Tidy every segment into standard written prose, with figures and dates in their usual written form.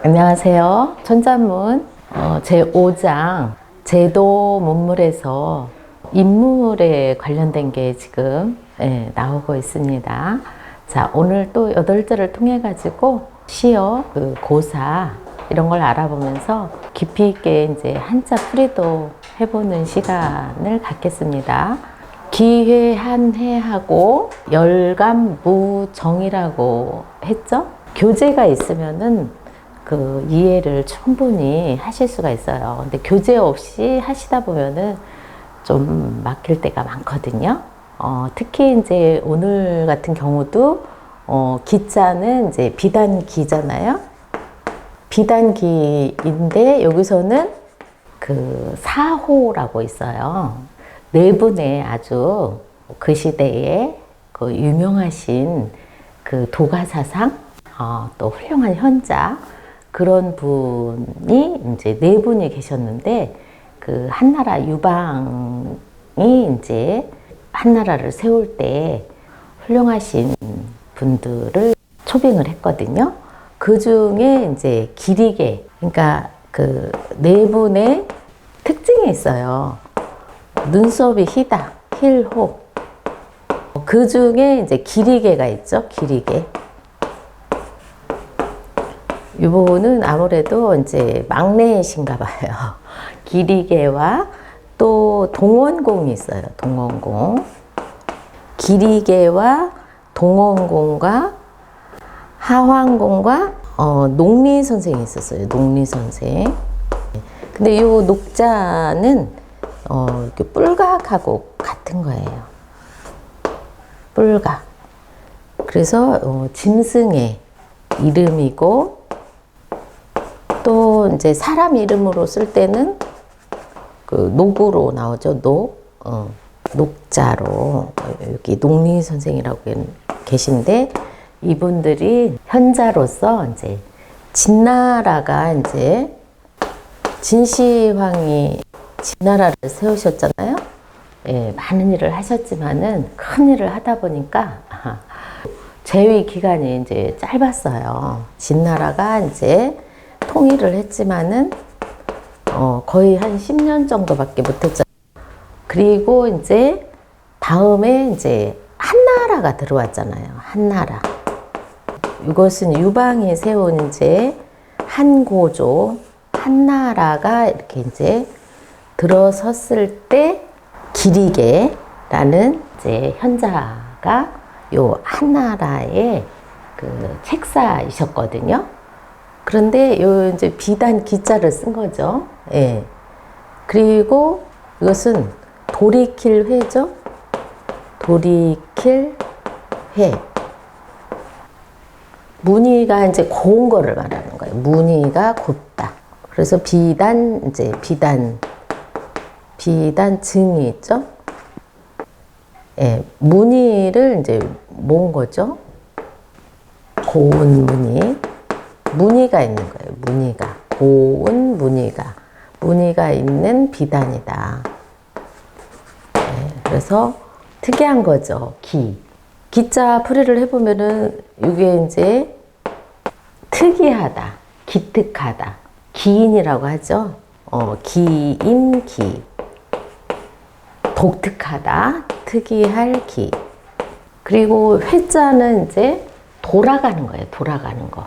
안녕하세요. 천자문 제5장 제도 문물에서 인물에 관련된 게 지금 나오고 있습니다. 자, 오늘 또 8절을 통해 가지고 시어, 고사 이런 걸 알아보면서 깊이 있게 이제 한자 풀이도 해보는 시간을 갖겠습니다. 기회한해하고 열감무정이라고 했죠? 교재가 있으면은 그 이해를 충분히 하실 수가 있어요. 근데 교재 없이 하시다 보면은 좀 막힐 때가 많거든요. 특히 이제 오늘 같은 경우도 기자는 이제 비단기잖아요. 비단기인데 여기서는 그 사호라고 있어요. 네 분의 아주 그 시대에 그 유명하신 그 도가사상, 또 훌륭한 현자, 그런 분이 이제 네 분이 계셨는데, 그 한나라 유방이 이제 한나라를 세울 때 훌륭하신 분들을 초빙을 했거든요. 그 중에 이제 기리개, 그러니까 그 네 분의 특징이 있어요. 눈썹이 희다, 힐호. 그 중에 이제 기리개가 있죠, 기리개. 이 부분은 아무래도 이제 막내이신가 봐요. 기리개와 또 동원공이 있어요. 동원공. 기리개와 동원공과 하황공과 농리 선생이 있었어요. 농리 선생. 근데 이 녹자는 이렇게 뿔각하고 같은 거예요. 뿔각. 그래서 짐승의 이름이고, 또 이제 사람 이름으로 쓸 때는 그 녹으로 나오죠. 녹자로. 여기 농리 선생이라고 계신데, 이분들이 현자로서 이제 진나라가 이제 진시황이 진나라를 세우셨잖아요. 예, 많은 일을 하셨지만은 큰 일을 하다 보니까 재위 기간이 이제 짧았어요. 진나라가 이제 통일을 했지만은 거의 한 10년 정도밖에 못했죠. 그리고 이제 다음에 이제 한나라가 들어왔잖아요. 한나라. 이것은 유방이 세운 이제 한고조, 한나라가 이렇게 이제 들어섰을 때 기리개라는 이제 현자가 요 한나라의 그 책사이셨거든요. 그런데 요 이제 비단 기자를 쓴 거죠. 예. 그리고 이것은 돌이킬 회죠. 돌이킬 회. 무늬가 이제 고운 거를 말하는 거예요. 무늬가 곱다. 그래서 비단, 이제 비단 증이 있죠. 예, 무늬를 이제 모은 거죠. 고운 무늬. 무늬가 있는 거예요. 무늬가. 고운 무늬가 있는 비단이다. 예, 그래서 특이한 거죠. 기자 풀이를 해보면은 이게 이제 특이하다, 기특하다, 기인이라고 하죠. 기인기. 독특하다, 특이할 기. 그리고 회자는 이제 돌아가는 거예요. 돌아가는 거.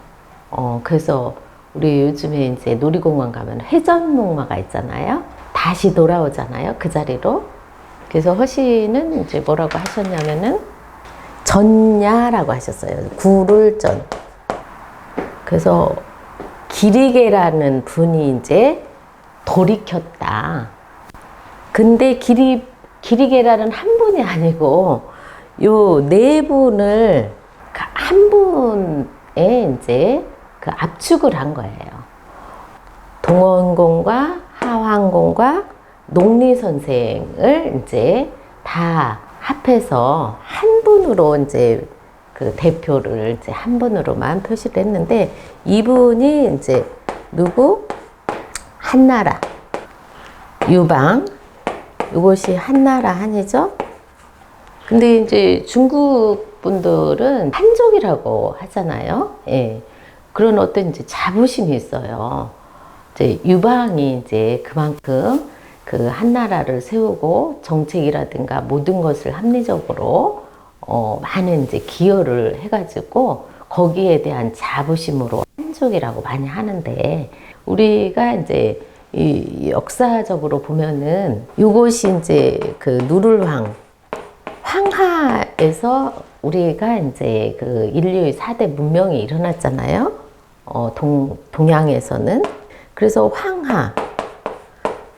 그래서 우리 요즘에 이제 놀이공원 가면 회전목마가 있잖아요. 다시 돌아오잖아요. 그 자리로. 그래서 허시는 이제 뭐라고 하셨냐면은 전야라고 하셨어요. 구를 전. 그래서 기리개라는 분이 이제 돌이켰다. 근데 기리개라는 한 분이 아니고 요 네 분을 한 분에 이제 그 압축을 한 거예요. 동원공과 하황공과 농리 선생을 이제 다 합해서 한 분으로 이제 그 대표를 이제 한 분으로만 표시를 했는데, 이분이 이제 누구? 한나라. 유방. 이것이 한나라 한이죠. 근데 이제 중국 분들은 한족이라고 하잖아요. 예. 그런 어떤 이제 자부심이 있어요. 이제 유방이 이제 그만큼 그 한나라를 세우고 정책이라든가 모든 것을 합리적으로 많은 이제 기여를 해가지고 거기에 대한 자부심으로 한족이라고 많이 하는데, 우리가 이제 이 역사적으로 보면은 이곳이 이제 그 누를황 황하에서 우리가 이제 그 인류의 4대 문명이 일어났잖아요. 동양에서는. 그래서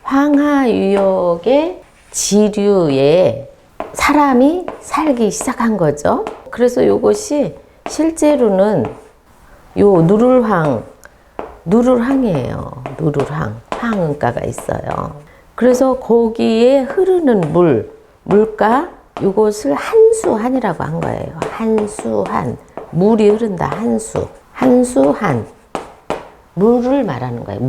황하 유역의 지류에 사람이 살기 시작한 거죠. 그래서 이것이 실제로는 요 누를황이에요. 누를황. 황은가가 있어요. 그래서 거기에 흐르는 물가, 이것을 한수한이라고 한 거예요. 한수한. 물이 흐른다. 한수한. 물을 말하는 거예요.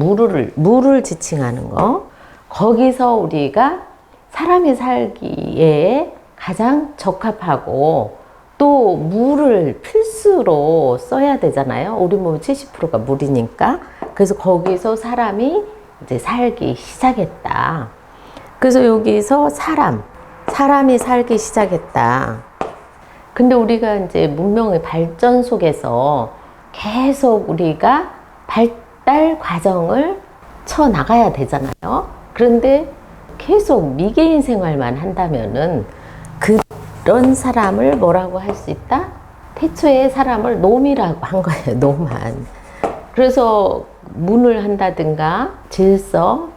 물을 지칭하는 거. 거기서 우리가 사람이 살기에 가장 적합하고 또 물을 필수로 써야 되잖아요. 우리 몸 70%가 물이니까. 그래서 거기서 사람이 이제 살기 시작했다. 그래서 여기서 사람이 살기 시작했다. 근데 우리가 이제 문명의 발전 속에서 계속 우리가 발달 과정을 쳐 나가야 되잖아요. 그런데 계속 미개인 생활만 한다면은 그런 사람을 뭐라고 할 수 있다? 태초에 사람을 놈이라고 한 거예요. 놈한. 그래서 문을 한다든가 질서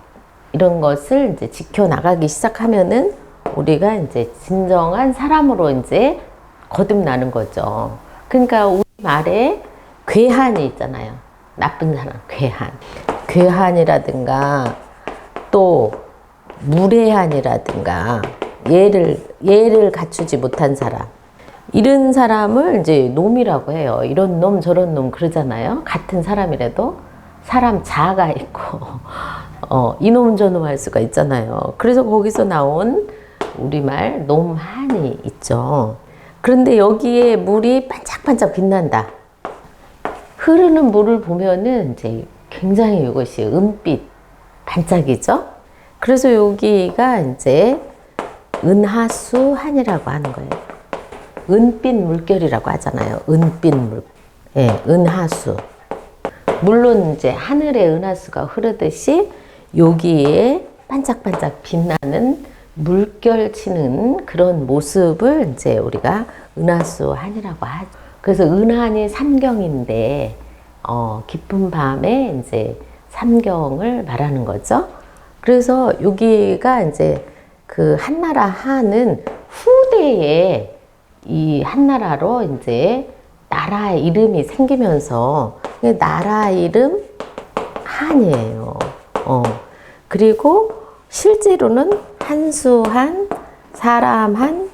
이런 것을 이제 지켜나가기 시작하면은 우리가 이제 진정한 사람으로 이제 거듭나는 거죠. 그러니까 우리 말에 괴한이 있잖아요. 나쁜 사람, 괴한이라든가 또 무례한이라든가 예를 갖추지 못한 사람, 이런 사람을 이제 놈이라고 해요. 이런 놈 저런 놈 그러잖아요. 같은 사람이라도 사람 자아가 있고 이놈 저놈 할 수가 있잖아요. 그래서 거기서 나온 우리말 놈한이 있죠. 그런데 여기에 물이 반짝반짝 빛난다. 흐르는 물을 보면은 이제 굉장히 이것이 은빛 반짝이죠. 그래서 여기가 이제 은하수한이라고 하는 거예요. 은빛 물결이라고 하잖아요. 은빛 물. 예, 은하수. 물론 이제 하늘에 은하수가 흐르듯이 여기에 반짝반짝 빛나는 물결 치는 그런 모습을 이제 우리가 은하수한이라고 하죠. 그래서 은한이 삼경인데 깊은 밤에 이제 삼경을 말하는 거죠. 그래서 여기가 이제 그 한나라 한은 후대에 이 한나라로 이제 나라 이름이 생기면서 나라 이름 한이에요. 그리고 실제로는 한수한, 사람한,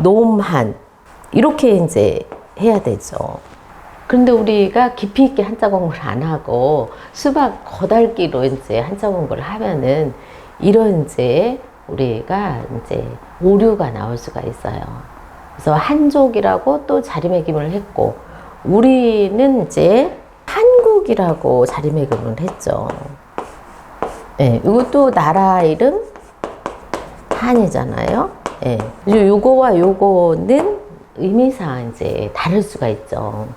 놈한 이렇게 이제 해야 되죠. 그런데 우리가 깊이 있게 한자 공부를 안 하고 수박 거달기로 이제 한자 공부를 하면은 이런 이제 우리가 이제 오류가 나올 수가 있어요. 그래서 한족이라고 또 자리매김을 했고, 우리는 이제 한국이라고 자리매김을 했죠. 예, 이것도 나라 이름 한이잖아요. 예, 요거와 요거는 의미상 이제 다를 수가 있죠.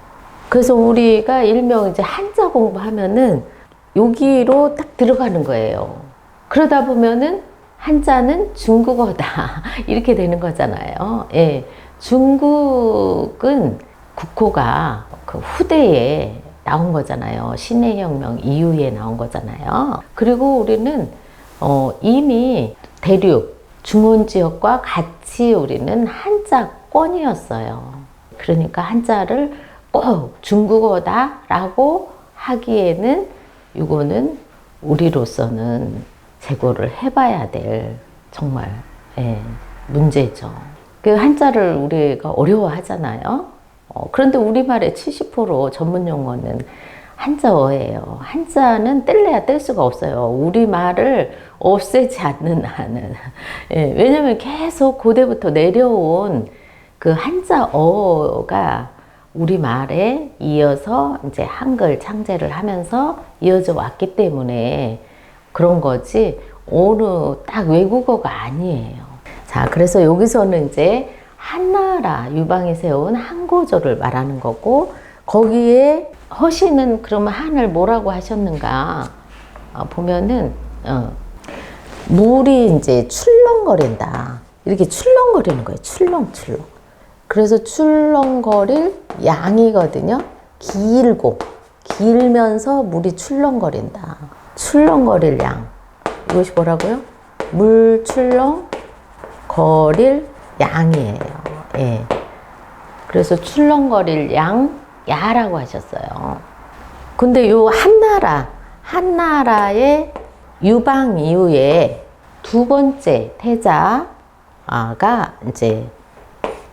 그래서 우리가 일명 이제 한자 공부하면은 여기로 딱 들어가는 거예요. 그러다 보면은 한자는 중국어다 이렇게 되는 거잖아요. 예, 중국은 국호가 그 후대에 나온 거잖아요. 신해혁명 이후에 나온 거잖아요. 그리고 우리는 이미 대륙 중원 지역과 같이 우리는 한자권이었어요. 그러니까 한자를 꼭 중국어다라고 하기에는 이거는 우리로서는 재고를 해봐야 될 정말 문제죠. 그 한자를 우리가 어려워하잖아요. 그런데 우리말의 70% 전문 용어는 한자어예요. 한자는 뗄래야 뗄 수가 없어요. 우리말을 없애지 않는 한은. 왜냐면 계속 고대부터 내려온 그 한자어가 우리말에 이어서 이제 한글 창제를 하면서 이어져 왔기 때문에 그런 거지 어느 딱 외국어가 아니에요. 자, 그래서 여기서는 이제 한나라 유방이 세운 한고조를 말하는 거고, 거기에 허씨는 그러면 한을 뭐라고 하셨는가 보면은 물이 이제 출렁거린다, 이렇게 출렁거리는 거예요. 출렁출렁. 그래서 출렁거릴 양이거든요. 길면서 물이 출렁거린다. 출렁거릴 양. 이것이 뭐라고요? 물 출렁거릴 양이에요. 예. 그래서 출렁거릴 양, 야라고 하셨어요. 근데 요 한나라의 유방 이후에 두 번째 태자가 이제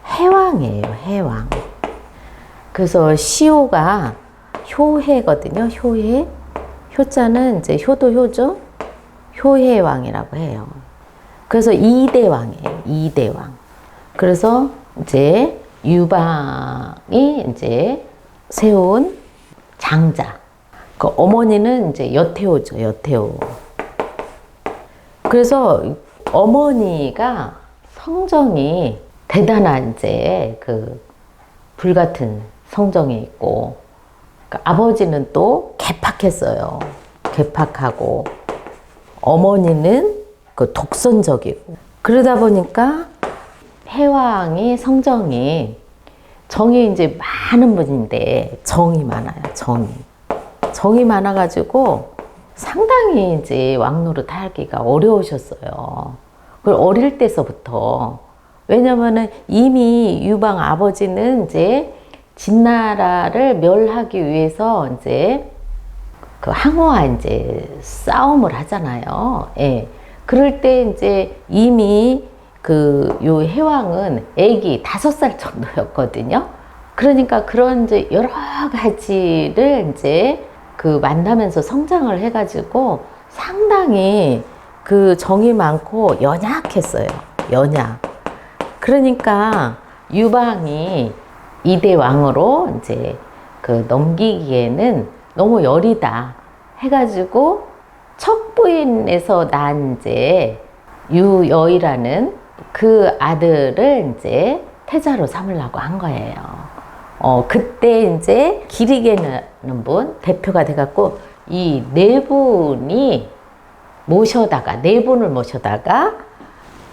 해왕이에요. 해왕. 그래서 시호가 효해거든요. 효해. 효자는 이제 효도 효죠. 효해왕이라고 해요. 그래서 이대왕이에요. 이대왕. 그래서 이제 유방이 이제 세운 장자. 그 어머니는 이제 여태오죠. 여태오. 그래서 어머니가 성정이 대단한 이제 그 불같은 성정이 있고, 그러니까 아버지는 또 개팍했어요. 개팍하고, 어머니는 그 독선적이고. 그러다 보니까 해왕이 성정이 정이 이제 많은 분인데 정이 많아요. 정이 많아가지고 상당히 이제 왕노릇 하기가 어려우셨어요. 그걸 어릴 때서부터. 왜냐면은 이미 유방 아버지는 이제 진나라를 멸하기 위해서 이제 그 항우와 이제 싸움을 하잖아요. 예. 그럴 때 이제 이미 그 요 해왕은 애기 5살 정도였거든요. 그러니까 그런 이제 여러 가지를 이제 그 만나면서 성장을 해가지고 상당히 그 정이 많고 연약했어요. 연약. 그러니까 유방이 이대 왕으로 이제 그 넘기기에는 너무 여리다 해가지고 척부인에서 난 이제 유여이라는 그 아들을 이제 태자로 삼으려고 한 거예요. 그때 이제 기리개라는 분 대표가 돼갖고 이 네 분을 모셔다가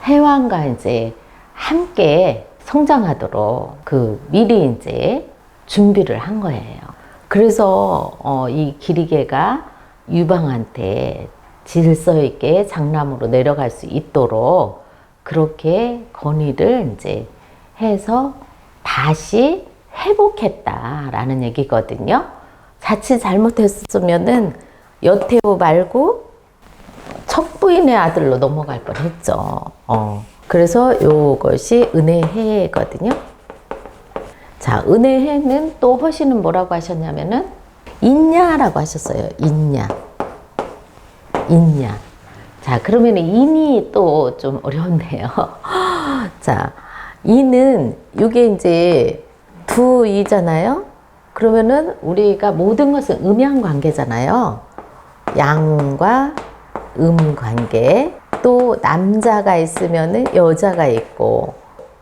해왕과 이제 함께 성장하도록 그 미리 이제 준비를 한 거예요. 그래서 이 기리개가 유방한테 질서 있게 장남으로 내려갈 수 있도록 그렇게 건의를 이제 해서 다시 회복했다라는 얘기거든요. 자칫 잘못했으면은 여태우 말고 척부인의 아들로 넘어갈 뻔했죠. 그래서 이것이 은혜해거든요. 자, 은혜해는 또 허씨는 뭐라고 하셨냐면은 인야라고 하셨어요. 인야. 자, 그러면 인이 또 좀 어려운데요. 자, 이는 이게 이제 두 이잖아요. 그러면은 우리가 모든 것은 음양 관계잖아요. 양과 관계. 또 남자가 있으면은 여자가 있고,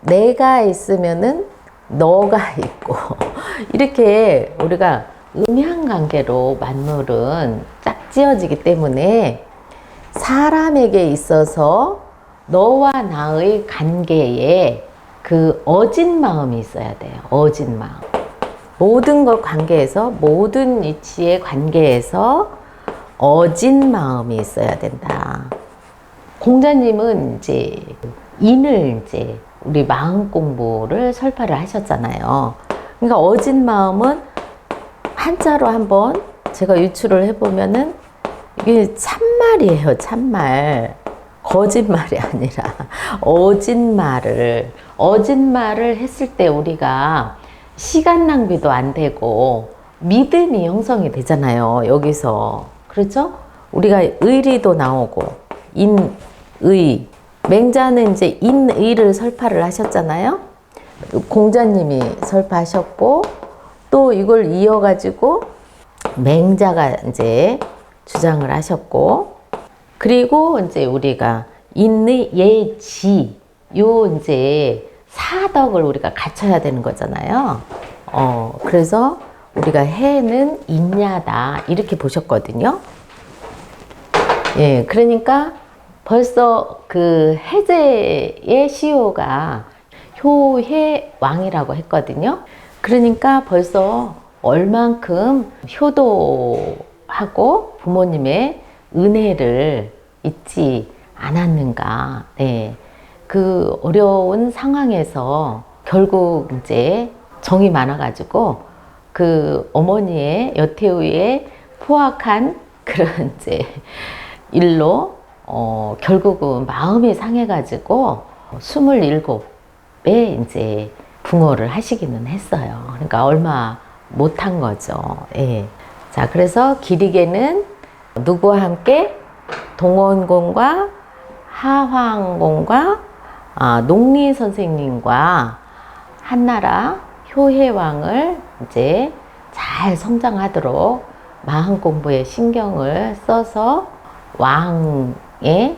내가 있으면은 너가 있고, 이렇게 우리가 음양 관계로 만물은 짝지어지기 때문에 사람에게 있어서 너와 나의 관계에 그 어진 마음이 있어야 돼요. 어진 마음. 모든 것 관계에서, 모든 이치의 관계에서 어진 마음이 있어야 된다. 공자님은 이제 인을 이제 우리 마음 공부를 설파를 하셨잖아요. 그러니까 어진 마음은 한자로 한번 제가 유추를 해보면은 이게 참말이에요. 참말. 거짓말이 아니라 어진 말을 했을 때 우리가 시간 낭비도 안 되고 믿음이 형성이 되잖아요. 여기서. 그렇죠? 우리가 의리도 나오고 인의. 맹자는 이제 인의를 설파를 하셨잖아요. 공자님이 설파하셨고, 또 이걸 이어가지고 맹자가 이제 주장을 하셨고, 그리고 이제 우리가 인의 예지, 요 이제 사덕을 우리가 갖춰야 되는 거잖아요. 그래서 우리가 해는 인야다 이렇게 보셨거든요. 예, 그러니까 벌써 그 해제의 시효가 효해왕이라고 했거든요. 그러니까 벌써 얼만큼 효도하고 부모님의 은혜를 잊지 않았는가. 네. 그 어려운 상황에서 결국 이제 정이 많아가지고 그 어머니의 여태우의 포악한 그런 이제 일로 결국은 마음이 상해가지고 27에 이제 붕어를 하시기는 했어요. 그러니까 얼마 못한 거죠. 예. 자, 그래서 기리개는 누구와 함께 동원공과 하황공과 농리 선생님과 한나라 효혜왕을 이제 잘 성장하도록 마음 공부에 신경을 써서 왕의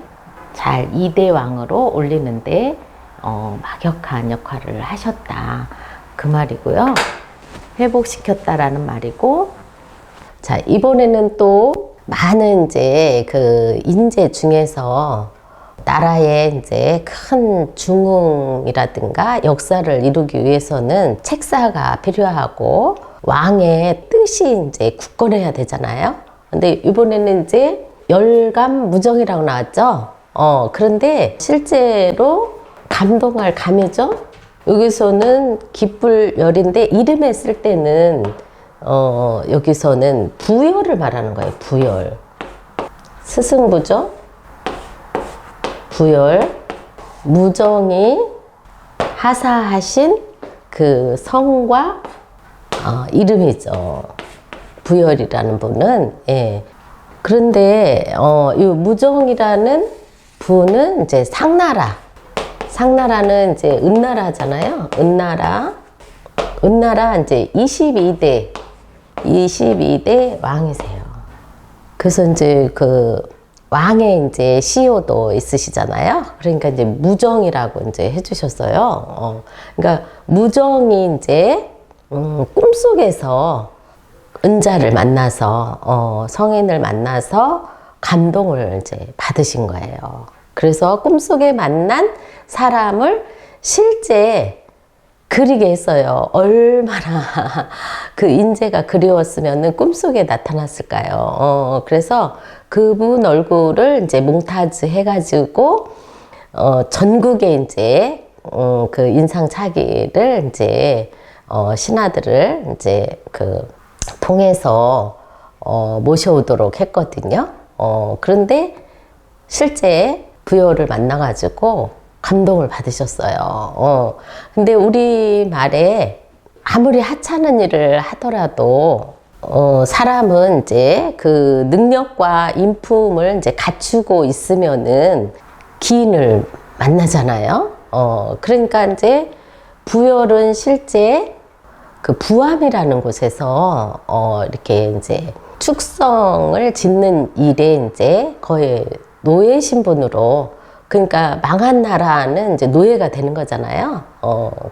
잘 2대 왕으로 올리는데 막역한 역할을 하셨다. 그 말이고요. 회복시켰다라는 말이고, 자, 이번에는 또 많은 이제 그 인재 중에서 나라의 이제 큰 중흥이라든가 역사를 이루기 위해서는 책사가 필요하고 왕의 뜻이 이제 굳건해야 되잖아요. 근데 이번에는 이제 열감무정이라고 나왔죠. 그런데 실제로 감동할 감이죠. 여기서는 기쁠열인데 이름에 쓸 때는 여기서는 부열을 말하는 거예요. 부열. 스승부죠. 부열. 무정이 하사하신 그 성과 이름이죠. 부열이라는 분은. 예. 그런데 이 무정이라는 분은 이제 상나라. 상나라는 이제 은나라잖아요. 은나라 이제 22대 왕이세요. 그래서 이제 그 왕의 이제 시효도 있으시잖아요. 그러니까 이제 무정이라고 이제 해주셨어요. 그러니까 무정이 이제 꿈속에서 은자를 만나서 성인을 만나서 감동을 이제 받으신 거예요. 그래서 꿈속에 만난 사람을 실제 그리게 했어요. 얼마나 그 인재가 그리웠으면 꿈속에 나타났을까요? 그래서 그분 얼굴을 이제 몽타주 해가지고 전국에 이제 그 인상착의를 이제 신하들을 이제 그 통해서 모셔오도록 했거든요. 그런데 실제 부여를 만나가지고 감동을 받으셨어요. 근데 우리말에 아무리 하찮은 일을 하더라도 사람은 이제 그 능력과 인품을 이제 갖추고 있으면은 기인을 만나잖아요. 그러니까 이제 부열은 실제 그 부암이라는 곳에서 이렇게 이제 축성을 짓는 일에 이제 거의 노예 신분으로, 그러니까 망한 나라는 이제 노예가 되는 거잖아요.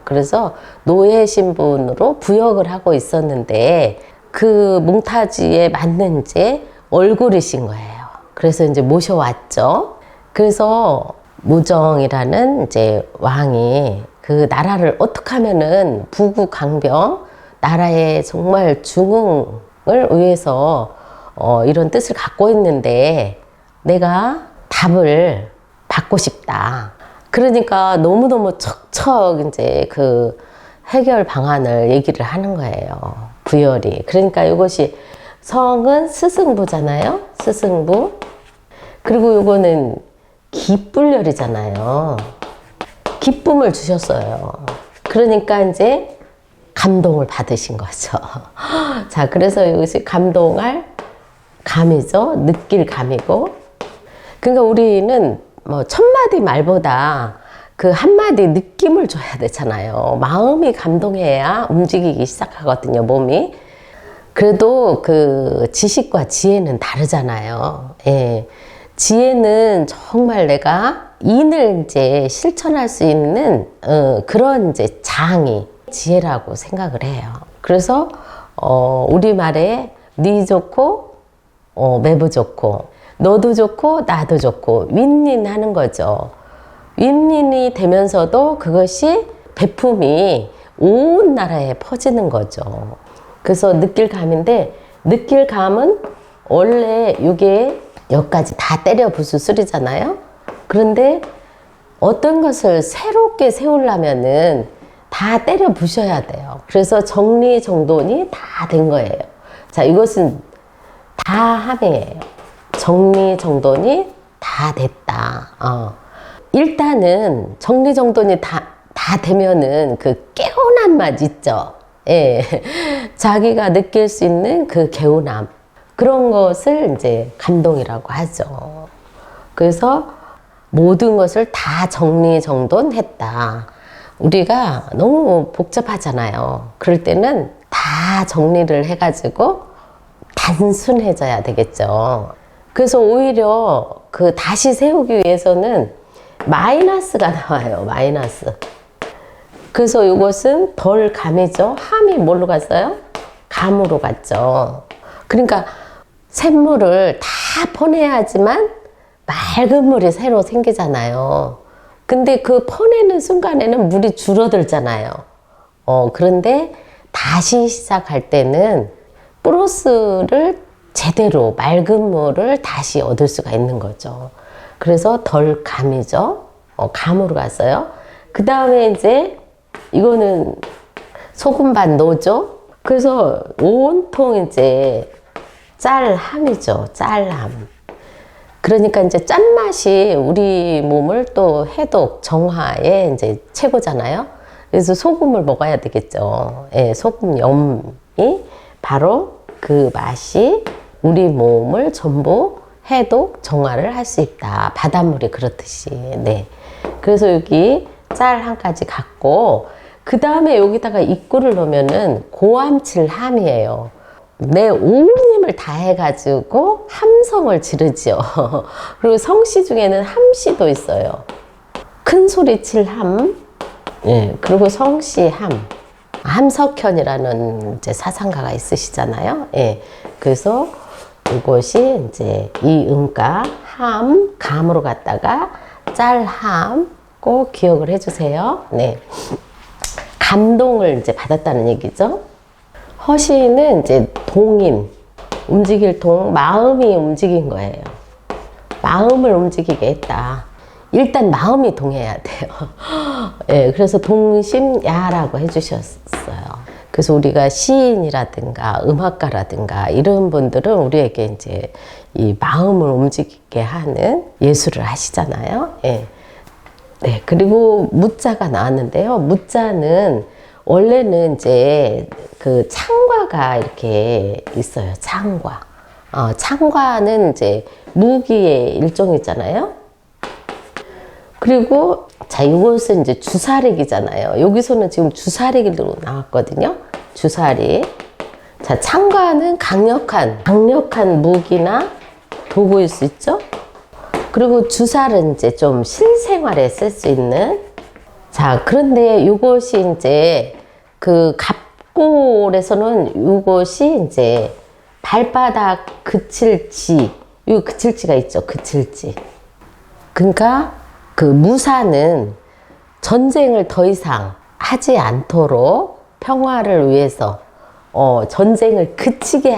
그래서 노예 신분으로 부역을 하고 있었는데 그 몽타주에 맞는 이제 얼굴이신 거예요. 그래서 이제 모셔왔죠. 그래서 무정이라는 이제 왕이 그 나라를 어떻게 하면은 부국강병, 나라의 정말 중흥을 위해서 이런 뜻을 갖고 있는데 내가 답을 받고 싶다. 그러니까 너무너무 척척 이제 그 해결 방안을 얘기를 하는 거예요. 부열이. 그러니까 이것이 성은 스승부잖아요. 스승부. 그리고 이거는 기쁠열이잖아요. 기쁨을 주셨어요. 그러니까 이제 감동을 받으신 거죠. 자, 그래서 이것이 감동할 감이죠. 느낄 감이고. 그러니까 우리는 뭐 천마디 말보다 그 한마디 느낌을 줘야 되잖아요. 마음이 감동해야 움직이기 시작하거든요, 몸이. 그래도 그 지식과 지혜는 다르잖아요. 예. 지혜는 정말 내가 인을 이제 실천할 수 있는 그런 이제 장이 지혜라고 생각을 해요. 그래서 우리말에 네 좋고 매부 좋고 너도 좋고 나도 좋고 윈윈 하는 거죠. 윈윈이 되면서도 그것이 배품이 온 나라에 퍼지는 거죠. 그래서 느낄감인데 느낄감은 원래 이게 여기까지 다 때려 부술 소리잖아요. 그런데 어떤 것을 새롭게 세우려면은 다 때려 부셔야 돼요. 그래서 정리정돈이 다 된 거예요. 자, 이것은 다 함이에요. 정리정돈이 다 됐다. 일단은 정리정돈이 다 되면은 그 개운한 맛 있죠. 예. 자기가 느낄 수 있는 그 개운함. 그런 것을 이제 감동이라고 하죠. 그래서 모든 것을 다 정리정돈했다. 우리가 너무 복잡하잖아요. 그럴 때는 다 정리를 해가지고 단순해져야 되겠죠. 그래서 오히려 그 다시 세우기 위해서는 마이너스가 나와요. 마이너스. 그래서 이것은 덜 감이죠. 함이 뭘로 갔어요? 감으로 갔죠. 그러니까 샘물을 다 퍼내야지만 맑은 물이 새로 생기잖아요. 근데 그 퍼내는 순간에는 물이 줄어들잖아요. 그런데 다시 시작할 때는 플러스를 제대로 맑은 물을 다시 얻을 수가 있는 거죠. 그래서 덜 감이죠. 감으로 갔어요. 그 다음에 이제 이거는 소금 반 넣죠. 그래서 온통 이제 짤함이죠. 짤함. 그러니까 이제 짠맛이 우리 몸을 또 해독, 정화에 이제 최고잖아요. 그래서 소금을 먹어야 되겠죠. 예, 소금 염이 바로 그 맛이 우리 몸을 전부 해독, 정화를 할 수 있다. 바닷물이 그렇듯이. 네. 그래서 여기 짤 한 가지 갖고, 그 다음에 여기다가 입구를 넣으면은 고함칠함이에요. 내 온 힘을 다해가지고 함성을 지르지요. 그리고 성씨 중에는 함씨도 있어요. 큰 소리 칠 함, 예, 그리고 성씨 함. 함석현이라는 이제 사상가가 있으시잖아요. 예, 그래서 이것이 이제 이 음가 함, 감으로 갔다가 짤함 꼭 기억을 해주세요. 네. 감동을 이제 받았다는 얘기죠. 허시는 이제 동인, 움직일 동, 마음이 움직인 거예요. 마음을 움직이게 했다. 일단 마음이 동해야 돼요. 예, 그래서 동심야라고 해주셨어요. 그래서 우리가 시인이라든가 음악가라든가 이런 분들은 우리에게 이제 이 마음을 움직이게 하는 예술을 하시잖아요. 예. 네, 그리고 무자가 나왔는데요. 무자는 원래는 이제 그 창과가 이렇게 있어요. 창과. 창과는 이제 무기의 일종이잖아요. 그리고 자, 이것은 이제 주사렉이잖아요. 여기서는 지금 주사렉으로 나왔거든요. 주사렉. 자, 창과는 강력한 무기나 도구일 수 있죠. 그리고 주살은 이제 좀 실생활에 쓸 수 있는. 자, 그런데 이것이 이제 그 갑골에서는 이것이 이제 발바닥 그칠지, 이 그칠지가 있죠. 그칠지. 그러니까 그 무사는 전쟁을 더 이상 하지 않도록 평화를 위해서 전쟁을 그치게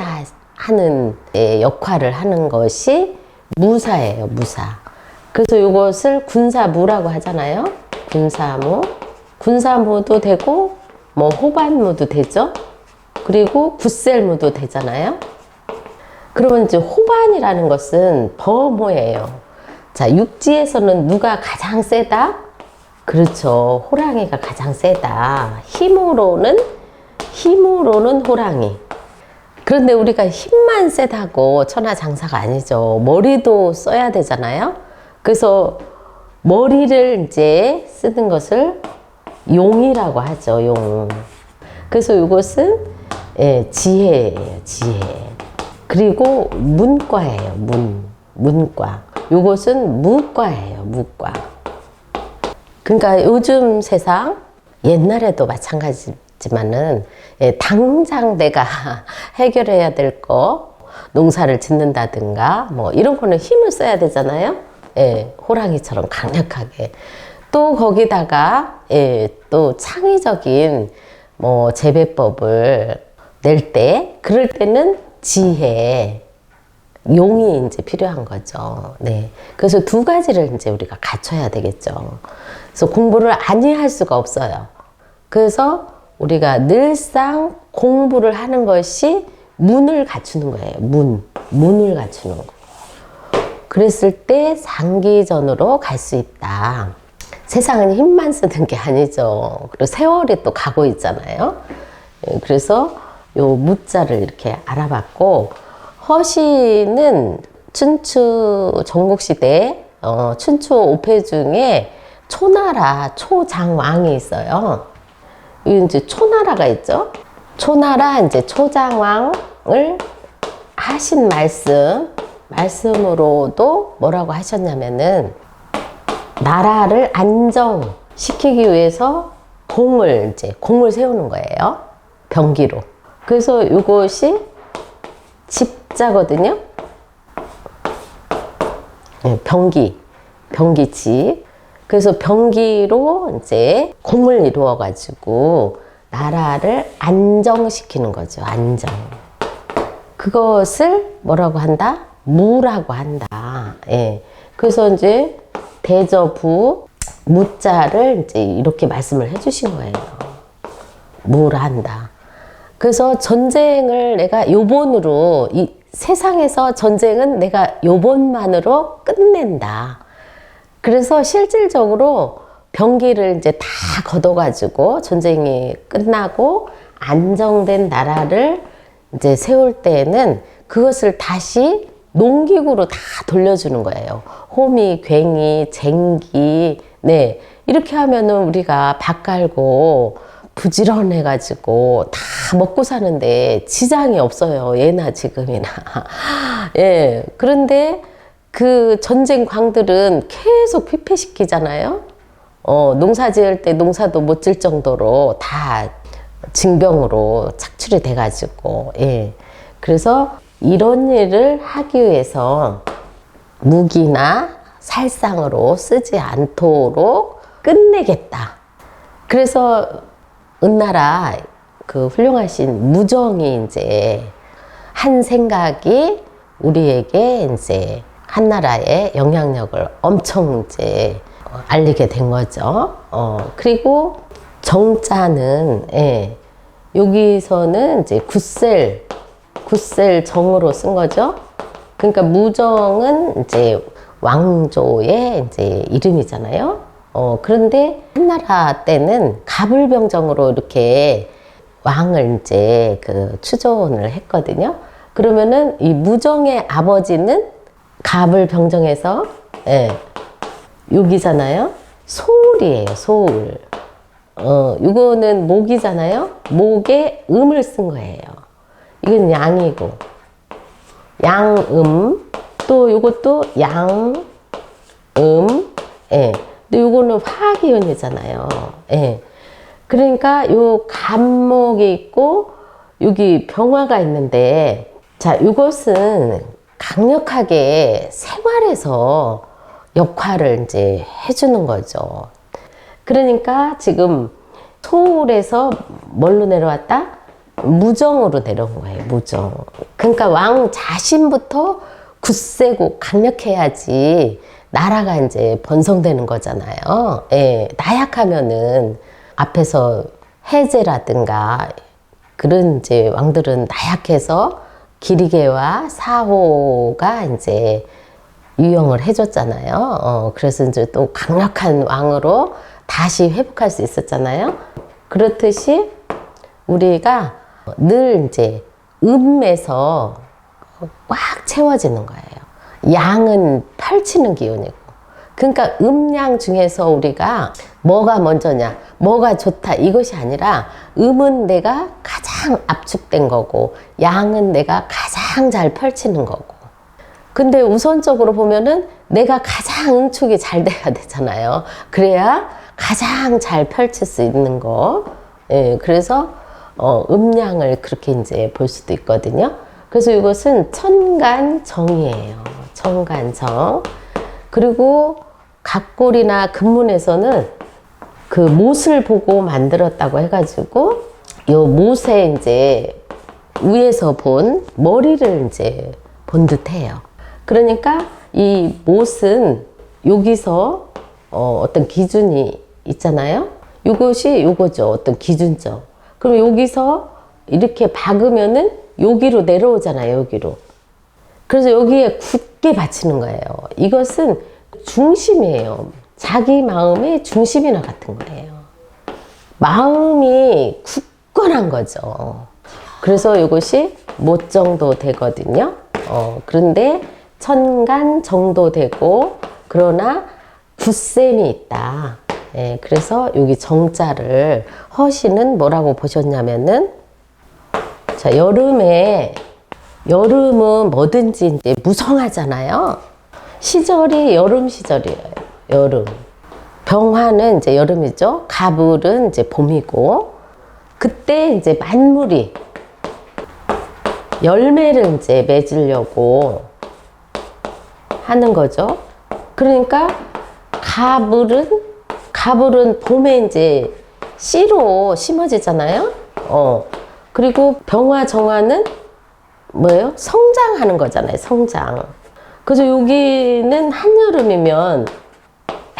하는 역할을 하는 것이 무사예요. 무사. 그래서 이것을 군사무라고 하잖아요. 군사무. 군사무도 되고 뭐 호반무도 되죠. 그리고 굿셀무도 되잖아요. 그러면 이제 호반이라는 것은 범호예요. 자, 육지에서는 누가 가장 세다? 그렇죠. 호랑이가 가장 세다. 힘으로는 호랑이. 그런데 우리가 힘만 세다고 천하장사가 아니죠. 머리도 써야 되잖아요. 그래서 머리를 이제 쓰는 것을 용이라고 하죠. 용. 그래서 이것은 지혜예요. 지혜. 그리고 문과예요. 문과. 이것은 무과예요. 무과. 그러니까 요즘 세상 옛날에도 마찬가지지만은 당장 내가 해결해야 될 거, 농사를 짓는다든가 뭐 이런 거는 힘을 써야 되잖아요. 호랑이처럼 강력하게. 또 거기다가 또 창의적인 뭐 재배법을 낼 때, 그럴 때는 지혜, 용이 이제 필요한 거죠. 네. 그래서 두 가지를 이제 우리가 갖춰야 되겠죠. 그래서 공부를 아니 할 수가 없어요. 그래서 우리가 늘상 공부를 하는 것이 문을 갖추는 거예요. 문을 갖추는 거. 그랬을 때 상기전으로 갈 수 있다. 세상은 힘만 쓰는 게 아니죠. 그리고 세월이 또 가고 있잖아요. 그래서 요 무자를 이렇게 알아봤고, 허씨는 춘추 전국시대 춘추 5패 중에 초나라 초장왕이 있어요. 이 이제 초나라가 있죠. 초나라 이제 초장왕을 하신 말씀으로도 뭐라고 하셨냐면은, 나라를 안정시키기 위해서 공을 세우는 거예요. 병기로. 그래서 이것이 집자거든요. 병기집. 그래서 병기로 이제 공을 이루어 가지고 나라를 안정시키는 거죠. 안정. 그것을 뭐라고 한다? 무라고 한다. 그래서 이제 대저부 무자를 이제 이렇게 말씀을 해주신 거예요. 무라 한다. 그래서 전쟁을 내가 요번으로, 이 세상에서 전쟁은 내가 요번만으로 끝낸다. 그래서 실질적으로 병기를 이제 다 걷어가지고 전쟁이 끝나고 안정된 나라를 이제 세울 때에는 그것을 다시 농기구로 다 돌려주는 거예요. 호미, 괭이, 쟁기. 네. 이렇게 하면은 우리가 밥 갈고 부지런해가지고 다 먹고 사는데 지장이 없어요. 예나 지금이나. 그런데 그 전쟁 광들은 계속 피폐시키잖아요. 농사 지을 때 농사도 못 질 정도로 다 징병으로 착출이 돼가지고, 그래서 이런 일을 하기 위해서 무기나 살상으로 쓰지 않도록 끝내겠다. 그래서 은나라 그 훌륭하신 무정이 이제 한 생각이 우리에게 이제 한나라의 영향력을 엄청 이제 알리게 된 거죠. 그리고 정자는, 여기서는 이제 굳셀 정으로 쓴 거죠. 그러니까 무정은 이제 왕조의 이제 이름이잖아요. 그런데 한나라 때는 가불병정으로 이렇게 왕을 이제 그 추존을 했거든요. 그러면은 이 무정의 아버지는 가불병정에서, 여기잖아요. 소울이에요, 소울. 이거는 목이잖아요. 목에 음을 쓴 거예요. 이건 양이고, 양음. 또 요것도 양음. 근데 요거는 화기운이잖아요. 그러니까 요 간목이 있고, 여기 병화가 있는데, 자, 요것은 강력하게 생활에서 역할을 이제 해주는 거죠. 그러니까 지금 소울에서 뭘로 내려왔다? 무정으로 내려온 거예요. 무정. 그러니까 왕 자신부터 굳세고 강력해야지 나라가 이제 번성되는 거잖아요. 나약하면은 앞에서 해제라든가 그런 이제 왕들은 나약해서 기리개와 사호가 이제 유영을 해줬잖아요. 그래서 이제 또 강력한 왕으로 다시 회복할 수 있었잖아요. 그렇듯이 우리가 늘 이제 음에서 꽉 채워지는 거예요. 양은 펼치는 기운이고, 그러니까 음양 중에서 우리가 뭐가 먼저냐, 뭐가 좋다 이것이 아니라 음은 내가 가장 압축된 거고 양은 내가 가장 잘 펼치는 거고. 근데 우선적으로 보면은 내가 가장 응축이 잘 돼야 되잖아요. 그래야 가장 잘 펼칠 수 있는 거. 예, 그래서 음양을 그렇게 이제 볼 수도 있거든요. 그래서 이것은 천간정이에요. 천간정. 그리고 각골이나 금문에서는 그 못을 보고 만들었다고 해가지고 요 못에 이제 위에서 본 머리를 이제 본 듯해요. 그러니까 이 못은 여기서 어떤 기준이 있잖아요. 이것이 요거죠. 어떤 기준점. 그럼 여기서 이렇게 박으면은 여기로 내려오잖아요. 여기로. 그래서 여기에 굳게 받치는 거예요. 이것은 중심이에요. 자기 마음의 중심이나 같은 거예요. 마음이 굳건한 거죠. 그래서 이것이 못 정도 되거든요. 그런데 천간 정도 되고 그러나 굳셈이 있다. 예, 그래서 여기 정자를 허시는 뭐라고 보셨냐면은 자, 여름은 뭐든지 이제 무성하잖아요. 시절이 여름 시절이에요. 여름. 병화는 이제 여름이죠. 가을은 이제 봄이고, 그때 이제 만물이 열매를 이제 맺으려고 하는 거죠. 그러니까 가을은 봄에 이제 씨로 심어지잖아요. 그리고 병화, 정화는 뭐예요? 성장하는 거잖아요. 성장. 그래서 여기는 한여름이면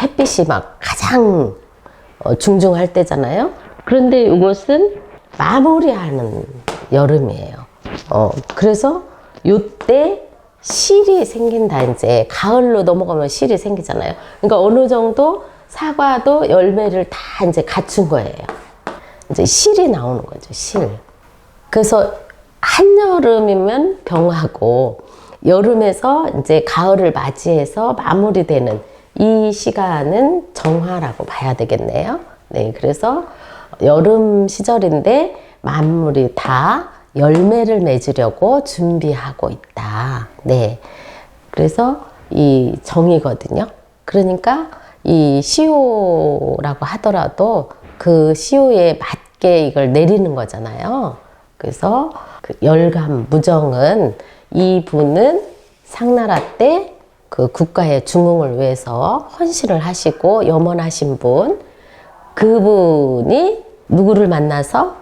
햇빛이 막 가장 중중할 때잖아요. 그런데 이것은 마무리하는 여름이에요. 그래서 요때 실이 생긴다. 이제 가을로 넘어가면 실이 생기잖아요. 그러니까 어느 정도 사과도 열매를 다 이제 갖춘 거예요. 이제 실이 나오는 거죠. 실. 그래서 한여름이면 병하고 여름에서 이제 가을을 맞이해서 마무리되는 이 시간은 정화라고 봐야 되겠네요. 네, 그래서 여름 시절인데 만물이 다 열매를 맺으려고 준비하고 있다. 네, 그래서 이 정이거든요. 그러니까 이 시효라고 하더라도 그 시효에 맞게 이걸 내리는 거잖아요. 그래서 그 열감 무정은 이분은 상나라 때 그 국가의 중흥을 위해서 헌신을 하시고 염원하신 분, 그분이 누구를 만나서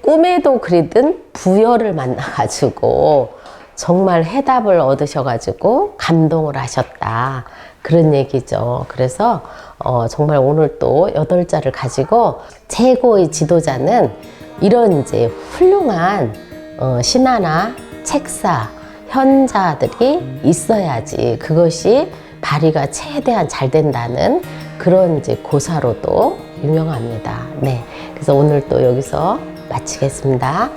꿈에도 그리던 부여를 만나가지고 정말 해답을 얻으셔가지고 감동을 하셨다. 그런 얘기죠. 그래서 정말 오늘 또 8자를 가지고 최고의 지도자는 이런 이제 훌륭한 신하나 책사, 현자들이 있어야지 그것이 발휘가 최대한 잘 된다는 그런 이제 고사로도 유명합니다. 네. 그래서 오늘 또 여기서 마치겠습니다.